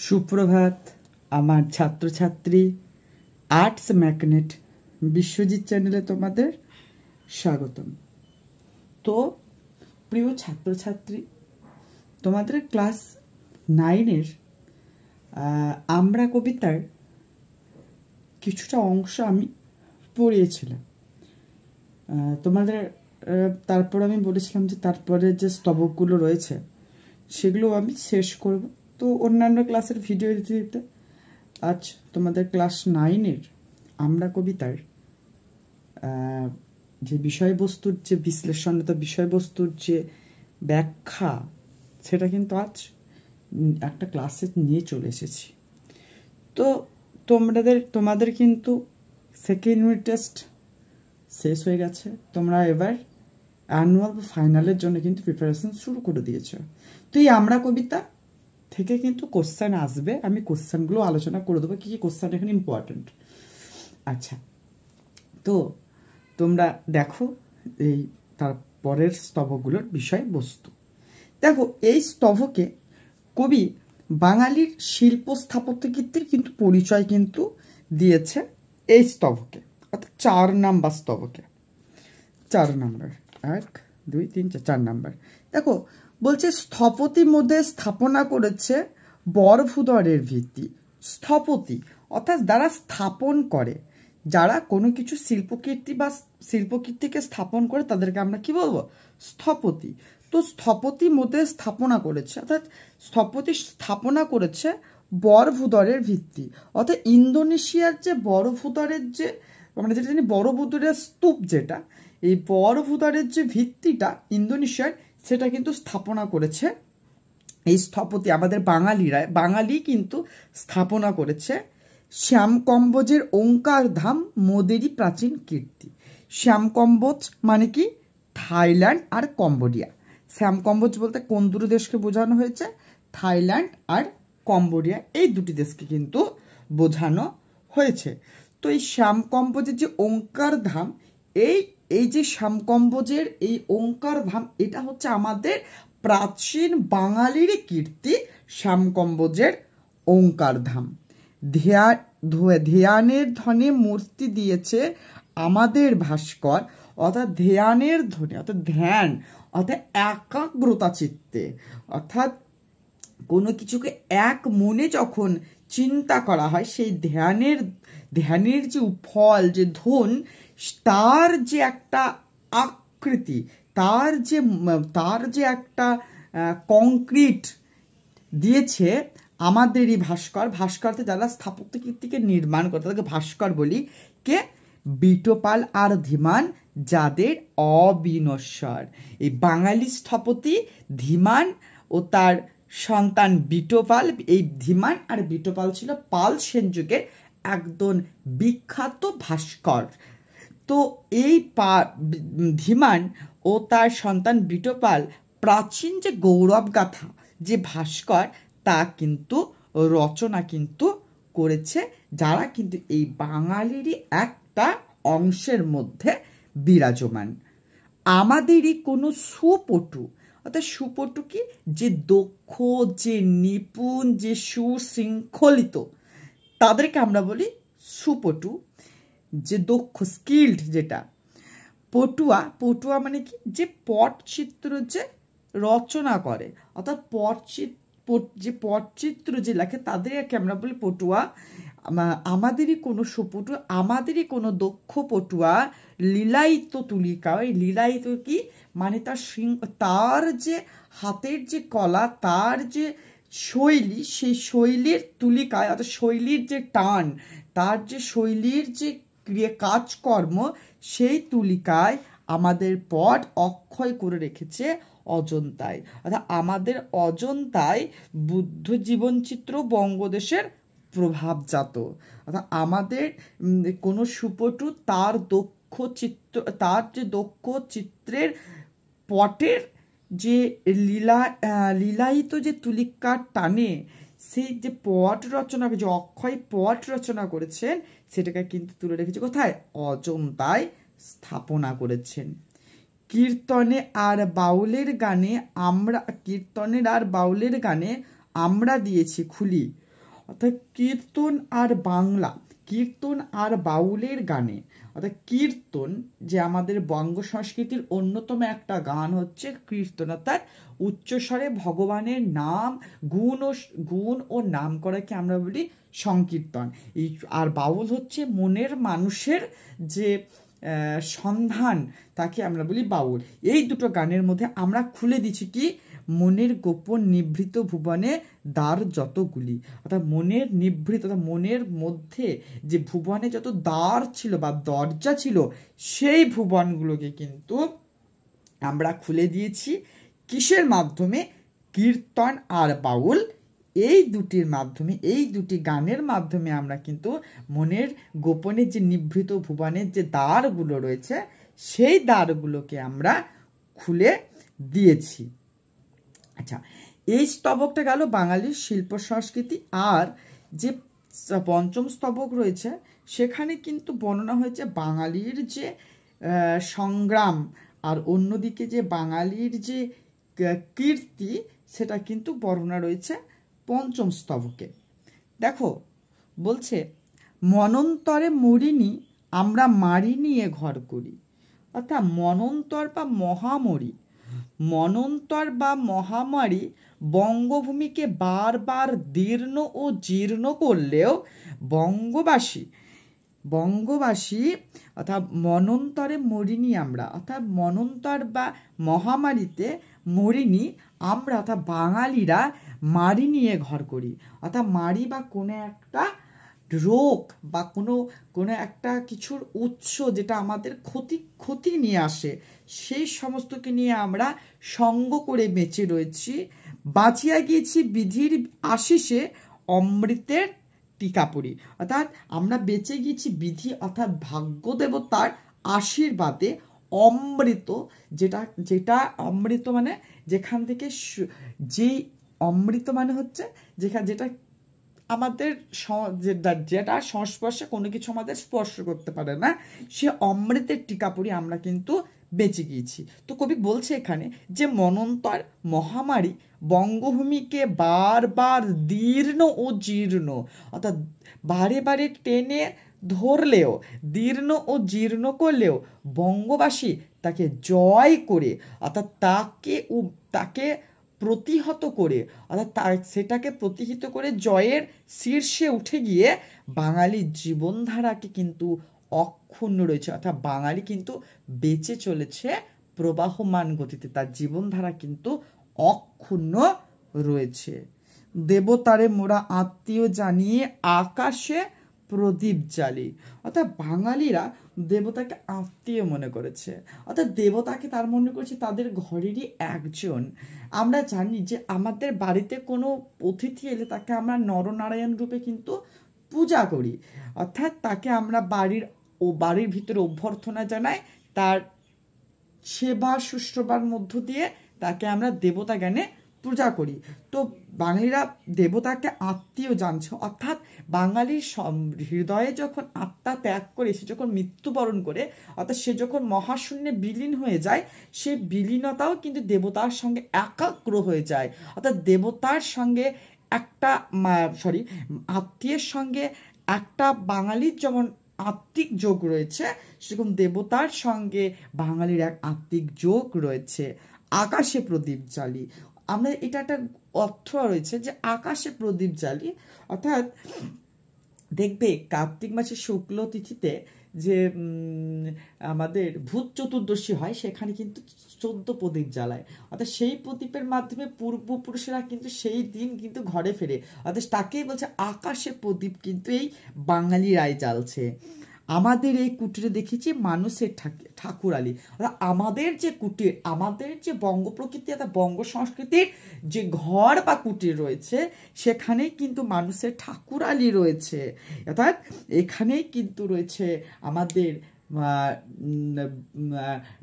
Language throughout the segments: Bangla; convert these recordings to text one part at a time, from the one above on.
সুপ্রভাত আমার ছাত্রছাত্রী আর্টস ম্যাগনেট বিশ্বজিৎ চ্যানেলে তোমাদের স্বাগতম। তো প্রিয় ছাত্রছাত্রী, তোমাদের ক্লাস 9-এর আমরা কবিতার কিছুটা অংশ আমি পড়িয়েছিলাম তোমাদের। তারপর আমি বলেছিলাম যে তারপরে যে স্তবকগুলো রয়েছে সেগুলো আমি শেষ করব। তো অন্যান্য ক্লাসের ভিডিও দিতে দিতে আজ তোমাদের ক্লাস 9-এর আমরা কবিতার যে বিষয়বস্তুর যে বিশ্লেষণ, বিষয়বস্তুর যে ব্যাখ্যা, সেটা কিন্তু আজ একটা ক্লাসে নিয়ে চলে এসেছি। তো তোমাদের কিন্তু সেকেন্ড ইউনিট টেস্ট শেষ হয়ে গেছে। তোমরা এবার অ্যানুয়াল ফাইনালের জন্য কিন্তু প্রিপারেশন শুরু করে দিয়েছ। তো এই আমরা কবিতা থেকে কিন্তু কোশ্চেন আসবে, আমি কোশ্চেনগুলো আলোচনা করে দেবো, কী কী কোশ্চেন এখানে ইম্পর্টেন্ট। আচ্ছা, তো তোমরা দেখো এই তারপরের স্তবকগুলোর বিষয়বস্তু। দেখো, এই স্তবকে কবি বাঙালির শিল্প স্থাপত্যকৃতির কিন্তু পরিচয় কিন্তু দিয়েছে এই স্তবকে, অর্থাৎ 4 নাম্বার স্তবকে। 4 number, 1 2 3 4 number. দেখো বলছে স্থপতি মধ্যে স্থাপনা করেছে বরভূদরের ভিত্তি। স্থপতি অর্থাৎ যারা স্থাপন করে, যারা কোনো কিছু শিল্পকীর্তি বা শিল্পকীর্তিকে স্থাপন করে তাদেরকে আমরা কি বলবো? স্থপতি। তো স্থপতি মধ্যে স্থাপনা করেছে, অর্থাৎ স্থপতি স্থাপনা করেছে বরভূদরের ভিত্তি, অর্থাৎ ইন্দোনেশিয়ার যে বরভূদরের যে আমরা যেটা জানি বরভূদরের স্তূপ, যেটা এই বরভূদরের যে ভিত্তিটা ইন্দোনেশিয়ার, সেটা কিন্তু স্থাপনা করেছে এই স্থপতি। আমাদের বাঙালি কিন্তু স্থাপনা করেছে শ্যামকম্বোজের ওঙ্কার ধাম মোদেরই প্রাচীন কীর্তি। শ্যামকম্বোজ মানে কি? থাইল্যান্ড আর কম্বোডিয়া। শ্যামকম্বোজ বলতে কোন দুটো দেশকে বোঝানো হয়েছে? থাইল্যান্ড আর কম্বোডিয়া, এই দুটি দেশকে কিন্তু বোঝানো হয়েছে। তো এই শ্যামকম্বোজের যে ওঙ্কার ধাম, এই যে শ্যামকম্বোজের এই ওঙ্কার ধাম, এটা হচ্ছে আমাদের প্রাচীন বাঙালির কীর্তি, শ্যামকম্বোজের ওঙ্কার ধাম। ধ্যানের ধনে মূর্তি দিয়েছে আমাদের ভাস্কর, অর্থাৎ ধ্যানের ধ্বনি, অর্থাৎ ধ্যান, অর্থাৎ একাগ্রতা চিত্তে, অর্থাৎ কোনো কিছুকে এক মনে যখন চিন্তা করা হয়, সেই ধ্যানের যে ফল, যে ধন, তার যে একটা আকৃতি, তার যে একটা কংক্রিট দিয়েছে আমাদেরই ভাস্করতে যারা স্থাপত্য কীর্তিকে নির্মাণ করে তাদেরকে ভাস্কর বলি। কে? বিটোপাল আর ধীমান, যাদের অবিনশ্বর। এই বাঙালি স্থপতি ধীমান ও তার সন্তান বিটোপাল, এই ধীমান আর বিটোপাল ছিল পাল সেন যুগের একজন বিখ্যাত ভাস্কর। তো এই ধীমান ও তার সন্তান বিটোপাল প্রাচীন যে গৌরব গাথা, যে ভাস্কর, তা কিন্তু রচনা কিন্তু করেছে, যারা কিন্তু এই বাঙালিরই একটা অংশের মধ্যে বিরাজমান। আমাদেরই কোনো সুপটু, অর্থাৎ সুপটু কি? যে দক্ষ, যে নিপুণ, যে সুশৃঙ্খলিত, তাদেরকে আমরা বলি সুপটু। যে দক্ষ, স্কিল্ড, যেটা পটুয়া মানে কি? যে পটচিত্র যে রচনা করে, অর্থাৎ যে পটচিত্র যে লেখে, তাদেরকে আমরা বলি পটুয়া। আমাদেরই কোনো সুপটু, আমাদেরই কোনো দক্ষ পটুয়া লীলায়িত তুলিকা। ওই লীলায়িত কি মানে? তার যে হাতের যে কলা, তার যে শৈলী, সেই শৈলীর তুলিকায়, অর্থাৎ শৈলীর যে টান, তার যে শৈলীর যে কাজকর্ম, সেই তুলিকায় আমাদের পট অক্ষয় করে রেখেছে অজন্তায়। অর্থাৎ আমাদের অজন্তায় বুদ্ধ জীবনচিত্র বঙ্গদেশের প্রভাবজাত। অর্থাৎ আমাদের কোনো সুপটু তার যে দক্ষ চিত্রের পটের যে লীলায়িত যে তুলিকার টানে, সেই যে পট রচনা, যে অক্ষয় পট রচনা করেছেন, সেটাকে কিন্তু তুলে রেখেছে কোথায়? অজন্তায় স্থাপনা করেছেন। কীর্তনের আর বাউলের গানে আমরা দিয়েছি খুলি, অর্থাৎ কীর্তন আর বাংলা, কীর্তন আর বাউলের গানে, অর্থাৎ কীর্তন যে আমাদের বঙ্গ সংস্কৃতির অন্যতম একটা গান হচ্ছে কীর্তন, অর্থাৎ উচ্চস্বরে ভগবানের নাম গুণ ও নাম করাকে আমরা বলি সংকীর্তন। এই আর বাউল হচ্ছে মনের মানুষের যে সন্ধান, তাকে আমরা বলি বাউল। এই দুটো গানের মধ্যে আমরা খুলে দিচ্ছি কি, মনের গোপন নিভৃত ভুবনে দ্বার যতগুলি, অর্থাৎ মনের নিভৃত, অর্থাৎ মনের মধ্যে যে ভুবনে যত দ্বার ছিল বা দরজা ছিল, সেই ভুবনগুলোকে কিন্তু আমরা খুলে দিয়েছি কিসের মাধ্যমে? কীর্তন আর বাউল, এই দুটির মাধ্যমে, এই দুটি গানের মাধ্যমে আমরা কিন্তু মনের গোপনের যে নিভৃত ভুবনের যে দ্বারগুলো রয়েছে, সেই দ্বারগুলোকে আমরা খুলে দিয়েছি। আচ্ছা, এই স্তবকটা গেল বাঙালির শিল্প সংস্কৃতি। আর যে পঞ্চম স্তবক রয়েছে সেখানে কিন্তু বর্ণনা হয়েছে বাঙালির যে সংগ্রাম, আর অন্যদিকে যে বাঙালির যে কীর্তি, সেটা কিন্তু বর্ণনা রয়েছে পঞ্চম স্তবকে। দেখো বলছে, মনন্তরে মরিনি আমরা মারি নিয়ে ঘর করি, অর্থাৎ মনন্তর বা মহামারী, মনন্তর বা মহামারী বঙ্গভূমিকে বারবার দীর্ণ ও জীর্ণ করলেও বঙ্গবাসী অর্থাৎ মনন্তরে মরিনি আমরা, অর্থাৎ মনন্তর বা মহামারীতে মরিনি আমরা, অর্থাৎ বাঙালিরা মারি নিয়ে ঘর করি। অর্থাৎ মারি বা কোনো একটা রোগ বা কোনো একটা কিছুর উৎস যেটা আমাদের ক্ষতি নিয়ে আসে, সেই সমস্তকে নিয়ে আমরা সঙ্গ করে বেঁচে রয়েছি, বাঁচিয়া গিয়েছি বিধির আশিসে অমৃতের টিকা পড়ি। অর্থাৎ আমরা বেঁচে গিয়েছি বিধি অর্থাৎ ভাগ্য দেবতার আশীর্বাদে অমৃত, যেটা অমৃত মানে যেখান থেকে, যেই অমৃত মানে হচ্ছে যেটা আমাদের যেটা সংস্পর্শে কোনো কিছু আমাদের স্পর্শ করতে পারে না, সে অমৃতের টিকা পড়ি আমরা কিন্তু বেঁচে গিয়েছি। তো কবি বলছে এখানে যে মনন্তর মহামারী বঙ্গভূমিকে বারবার দীর্ণ ও জীর্ণ, অর্থাৎ বারে বারে টেনে ধরলেও, দীর্ণ ও জীর্ণ করলেও বঙ্গবাসী তাকে জয় করে, অর্থাৎ তাকে প্রতিহত করে, অর্থাৎ সেটাকে প্রতিহিত করে জয়ের শীর্ষে উঠে গিয়ে বাঙালির জীবনধারাকে কিন্তু অক্ষুণ্ণ রয়েছে, অর্থাৎ বাঙালি কিন্তু বেঁচে চলেছে প্রবাহমান গতিতে, তার জীবনধারা কিন্তু অক্ষুণ্ণ রয়েছে। দেবতারে মোরা আত্মীয় জানিয়ে আকাশে প্রদীপ জ্বালি, অর্থাৎ বাঙালিরা দেবতাকে আত্মীয় মনে করেছে, অর্থাৎ দেবতাকে তার মনে করেছে তাদের ঘরেরই একজন। আমরা জানি যে আমাদের বাড়িতে কোনো অতিথি এলে তাকে আমরা নরনারায়ণ রূপে কিন্তু পূজা করি, অর্থাৎ তাকে আমরা বাড়ির ভিতরে অভ্যর্থনা জানাই, তার সেবা শুশ্রূষার মধ্য দিয়ে তাকে আমরা দেবতা জ্ঞানে পূজা করি। তো বাঙালিরা দেবতাকে আত্মীয় জানছে, অর্থাৎ বাঙালির হৃদয়ে যখন আত্মা ত্যাগ করে, সে যখন মৃত্যুবরণ করে, অর্থাৎ সে যখন মহাশূন্যে বিলীন হয়ে যায়, সে বিলীনতাও কিন্তু দেবতার সঙ্গে একাগ্র হয়ে যায়, অর্থাৎ দেবতার সঙ্গে আত্মীয়ের সঙ্গে একটা বাঙালির যেমন আত্মিক যোগ রয়েছে, সেরকম দেবতার সঙ্গে বাঙালির এক আত্মিক যোগ রয়েছে। আকাশে প্রদীপ জ্বালি, আমরা এটা একটা অর্থ রয়েছে যে আকাশে প্রদীপ জ্বালি, অর্থাৎ দেখবে কার্তিক মাসের শুক্ল তিথিতে যে আমাদের ভূত চতুর্দশী হয়, সেখানে কিন্তু 14 প্রদীপ জ্বালায়, অর্থাৎ সেই প্রদীপের মাধ্যমে পূর্বপুরুষেরা কিন্তু সেই দিন কিন্তু ঘরে ফেরে, অর্থাৎ তাকেই বলছে আকাশে প্রদীপ কিন্তু এই বাঙালিরাই জ্বালছে। আমাদের এই কুটিরে দেখেছি মানুষের ঠাকুরালি, অর্থাৎ আমাদের যে কুটির, আমাদের যে বঙ্গ প্রকৃতি অর্থাৎ বঙ্গ সংস্কৃতির যে ঘর বা কুটির রয়েছে, সেখানেই কিন্তু মানুষের ঠাকুরালি রয়েছে, অর্থাৎ এখানেই কিন্তু রয়েছে আমাদের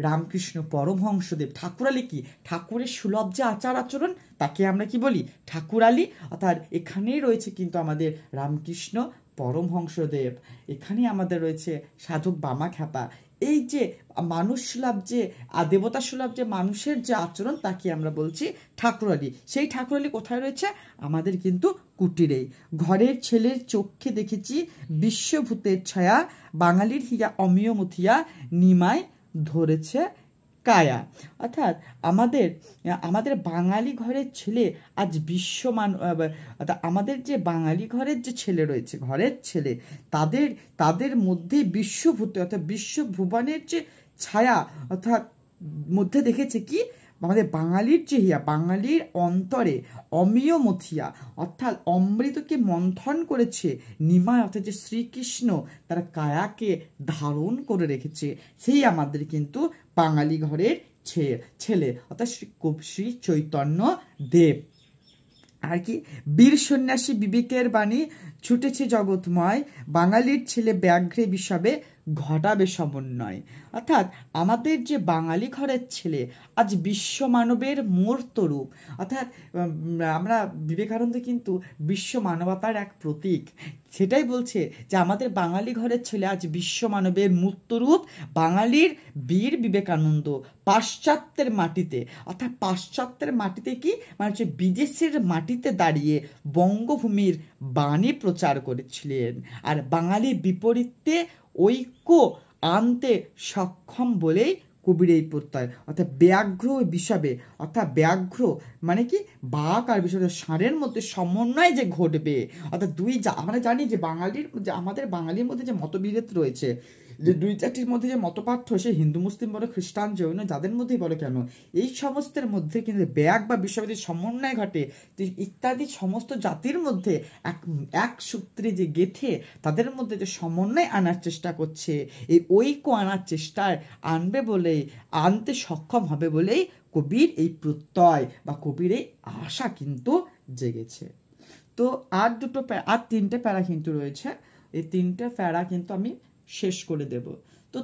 রামকৃষ্ণ পরমহংসদেব। ঠাকুরালি কি? ঠাকুরের সুলভ যে আচার আচরণ, তাকে আমরা কি বলি? ঠাকুরালি। অর্থাৎ এখানেই রয়েছে কিন্তু আমাদের রামকৃষ্ণ পরমহংসদেব, এখানেই আমাদের রয়েছে সাধক বামা খ্যাপা, এই যে মানুষ সুলভ যে দেবতা সুলভ যে মানুষের যে আচরণ তাকে আমরা বলছি ঠাকুরালি। সেই ঠাকুরালি কোথায় রয়েছে? আমাদের কিন্তু কুটিরেই। ঘরের ছেলের চোখে দেখেছি বিশ্বভূতের ছায়া, বাঙালির হিয়া অমিয় মথিয়া নিমায় ধরেছে কায়া। অর্থাৎ আমাদের বাঙালি ঘরের ছেলে আজ অর্থাৎ আমাদের যে বাঙালি ঘরের যে ছেলে রয়েছে, ঘরের ছেলে, তাদের মধ্যে বিশ্বভূতে অর্থাৎ বিশ্বভুবনের যে ছায়া অর্থাৎ মধ্যে দেখেছে কি আমাদের বাঙালির যে হিয়া, বাঙালির অন্তরে অমিয় মথিয়া অর্থাৎ অমৃতকে মন্থন করেছে নিমায় অর্থাৎ যে শ্রীকৃষ্ণ তার কায়াকে ধারণ করে রেখেছে, সেই আমাদের কিন্তু বাঙালি ঘরের ছেলে অর্থাৎ শ্রী চৈতন্য দেব। আর কি বীর সন্ন্যাসী বিবেকের বাণী ছুটেছে জগৎময়, বাঙালির ছেলে ব্যাঘ্রে বিষবে ঘটাবে সমন্বয়। অর্থাৎ আমাদের যে বাঙালি ঘরের ছেলে আজ বিশ্ব মানবের মূর্ত রূপ। অর্থাৎ আমরা বিবেকানন্দ কিন্তু বিশ্ব মানবতার এক প্রতীক, সেটাই বলছে যে আমাদের বাঙালি ঘরের ছেলে আজ বিশ্ব মানবের মূর্ত রূপ। বাঙালির বীর বিবেকানন্দ পাশ্চাত্যের মাটিতে অর্থাৎ পাশ্চাত্যের মাটিতে কি মানে হচ্ছে বিদেশের মাটিতে দাঁড়িয়ে বঙ্গভূমির বাণী প্রচার করেছিলেন, আর বাঙালির বিপরীতে ঐক্য আনতে সক্ষম বলেই কবির এই প্রত্যয়। অর্থাৎ ব্যাঘ্র বিষবে অর্থাৎ ব্যাঘ্র মানে কি বাঘ আর বিষবে ষাঁড়ের মধ্যে সমন্বয় যে ঘটবে, অর্থাৎ আমরা জানি যে আমাদের বাঙালির মধ্যে যে মতবিভেদ রয়েছে, যে দুই জাতির মধ্যে যে মতপার্থ, সে হিন্দু মুসলিম বলো খ্রিস্টান জৈন যাদের মধ্যেই বলো কেন, এই সমস্তের মধ্যে কিন্তু ব্যাগ বা বিশ্ববিদ্যালয়ের সমন্বয় ঘটে ইত্যাদি সমস্ত জাতির মধ্যে এক সূত্রে যে গেথে তাদের মধ্যে যে সমন্বয় আনার চেষ্টা করছে, এই ঐক্য আনার চেষ্টায় আনতে সক্ষম হবে বলেই কবির এই প্রত্যয় বা কবির এই আশা কিন্তু জেগেছে। তো আর তিনটে প্যারা কিন্তু রয়েছে, এই তিনটে প্যারা কিন্তু আমি শেষ করে দেব। তো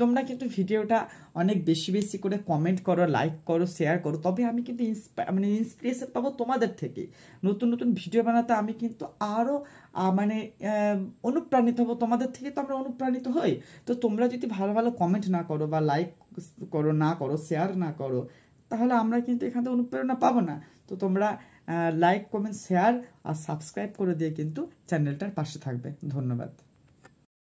তোমরা কিন্তু ভিডিওটা অনেক বেশি বেশি করে কমেন্ট করো, লাইক করো, শেয়ার করো, তবে আমি কিন্তু ইন্সপিরেশন পাবো তোমাদের থেকে। নতুন নতুন ভিডিও বানাতে আমি কিন্তু আরও অনুপ্রাণিত হবো তোমাদের থেকে, তো আমরা অনুপ্রাণিত হই। তো তোমরা যদি ভালো ভালো কমেন্ট না করো বা লাইক না করো, শেয়ার না করো, তাহলে আমরা কিন্তু এখান থেকে অনুপ্রেরণা পাবো না। তো তোমরা লাইক, কমেন্ট, শেয়ার আর সাবস্ক্রাইব করে দিয়ে কিন্তু চ্যানেলটার পাশে থাকবে। ধন্যবাদ।